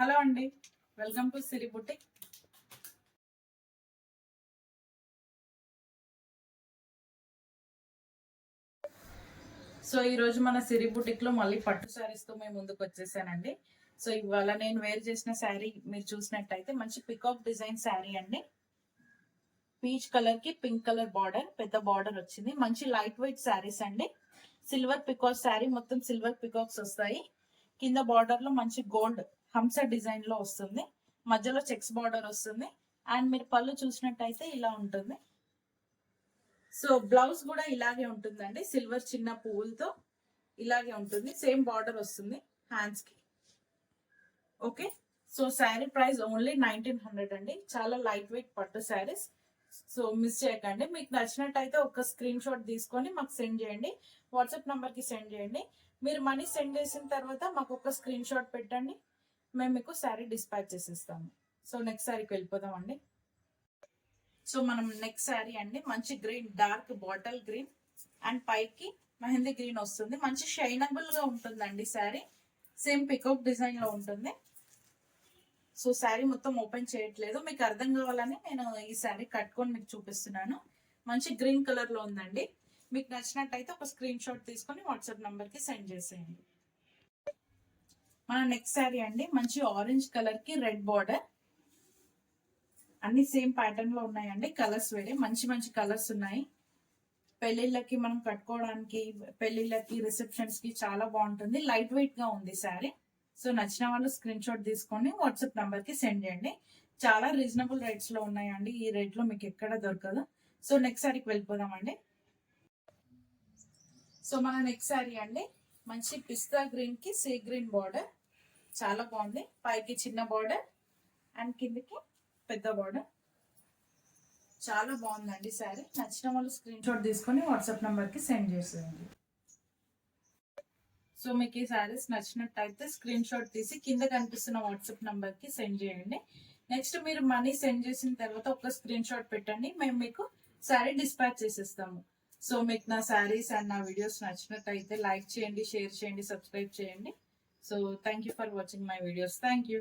Hello అండి, welcome to Siri boutique. So ఈరోజు మన సిరి బుటిక్ లో మళ్ళీ పట్టు శారీస్ తో మేము ముందుకు వచ్చేసానండి. సో ఇవాళ నేను వేర్ చేసిన శారీ మీరు చూసినట్టయితే మంచి పికాక్ డిజైన్ శారీ అండి. పీచ్ కలర్ కి పింక్ కలర్ బార్డర్, పెద్ద బార్డర్ వచ్చింది. మంచి లైట్ వెయిట్ శారీస్ అండి. సిల్వర్ పికాక్ శారీ, మొత్తం సిల్వర్ పికాక్స్ వస్తాయి. కింద బార్డర్ లో మంచి గోల్డ్ హంస డిజైన్ లో వస్తుంది. మధ్యలో చెక్స్ బార్డర్ వస్తుంది. అండ్ మీరు పళ్ళు చూసినట్టయితే ఇలా ఉంటుంది. సో బ్లౌజ్ కూడా ఇలాగే ఉంటుందండి, సిల్వర్ చిన్న పువ్వులతో ఇలాగే ఉంటుంది. సేమ్ బార్డర్ వస్తుంది హ్యాండ్స్ కి. Okay, so sari price only 1900 అండి. చాలా లైట్ వెయిట్ పట్టు శారీస్. సో మిస్ చేయకండి. మీకు నచ్చినట్టయితే ఒక స్క్రీన్ షాట్ తీసుకొని మాకు సెండ్ చేయండి. వాట్సాప్ నంబర్కి సెండ్ చేయండి. మీరు మనీ సెండ్ చేసిన తర్వాత మాకు ఒక స్క్రీన్ షాట్ పెట్టండి, మేము మీకు శారీ డిస్పాచ్ చేసిస్తాము. సో నెక్స్ట్ శారీకి వెళ్ళిపోదాం అండి. సో మనం నెక్స్ట్ శారీ అండి, మంచి green, dark bottle green and పైకి మెహందీ గ్రీన్ వస్తుంది. మంచి షైనబుల్ గా ఉంటుందండి శారీ. సేమ్ పికాక్ డిజైన్ లో ఉంటుంది. సో శారీ మొత్తం ఓపెన్ చేయట్లేదు, మీకు అర్థం కావాలని నేను ఈ శారీ కట్టుకొని మీకు చూపిస్తున్నాను. మంచి గ్రీన్ కలర్ లో ఉందండి. మీకు నచ్చినట్టయితే ఒక స్క్రీన్ షాట్ తీసుకొని వాట్సాప్ నంబర్ కి సెండ్ చేసేయండి. మన నెక్స్ట్ శారీ అండి, మంచి ఆరెంజ్ కలర్ కి రెడ్ బార్డర్. అన్ని సేమ్ ప్యాటర్న్ లో ఉన్నాయండి. కలర్స్ వేరే, మంచి మంచి కలర్స్ ఉన్నాయి. పెళ్లిళ్ళకి మనం కట్టుకోవడానికి, పెళ్లిళ్ళకి రిసెప్షన్స్ కి చాలా బాగుంటుంది. లైట్ వెయిట్ గా ఉంది శారీ. సో నచ్చిన వాళ్ళు స్క్రీన్ షాట్ తీసుకొని వాట్సాప్ నంబర్ కి సెండ్ చేయండి. చాలా రీజనబుల్ రేట్స్ లో ఉన్నాయండి. ఈ రేట్ లో మీకు ఎక్కడ దొరకదు. సో నెక్స్ట్ శారీకి వెళ్ళిపోదామండి. సో మన నెక్స్ట్ శారీ అండి, మంచి పిస్తా గ్రీన్ కి సీ గ్రీన్ బార్డర్. చాలా బాగుంది. పైకి చిన్న బార్డర్ అండ్ కిందకి పెద్ద బార్డర్. చాలా బాగుందండి శారీ. నచ్చిన వాళ్ళు స్క్రీన్ షాట్ తీసుకొని వాట్సాప్ నంబర్ కి సెండ్ చేసేయండి. సో మీకు ఈ శారీస్ నచ్చినట్టయితే స్క్రీన్ షాట్ తీసి కింద కనిపిస్తున్న వాట్సాప్ నంబర్ కి సెండ్ చేయండి. నెక్స్ట్ మీరు మనీ సెండ్ చేసిన తర్వాత ఒక స్క్రీన్ షాట్ పెట్టండి, మేము మీకు శారీ డిస్పాచ్ చేసేస్తాము. సో మీకు నా శారీస్ అండ్ నా వీడియోస్ నచ్చినట్టయితే లైక్ చేయండి, షేర్ చేయండి, సబ్స్క్రైబ్ చేయండి. So thank you for watching my videos. Thank you.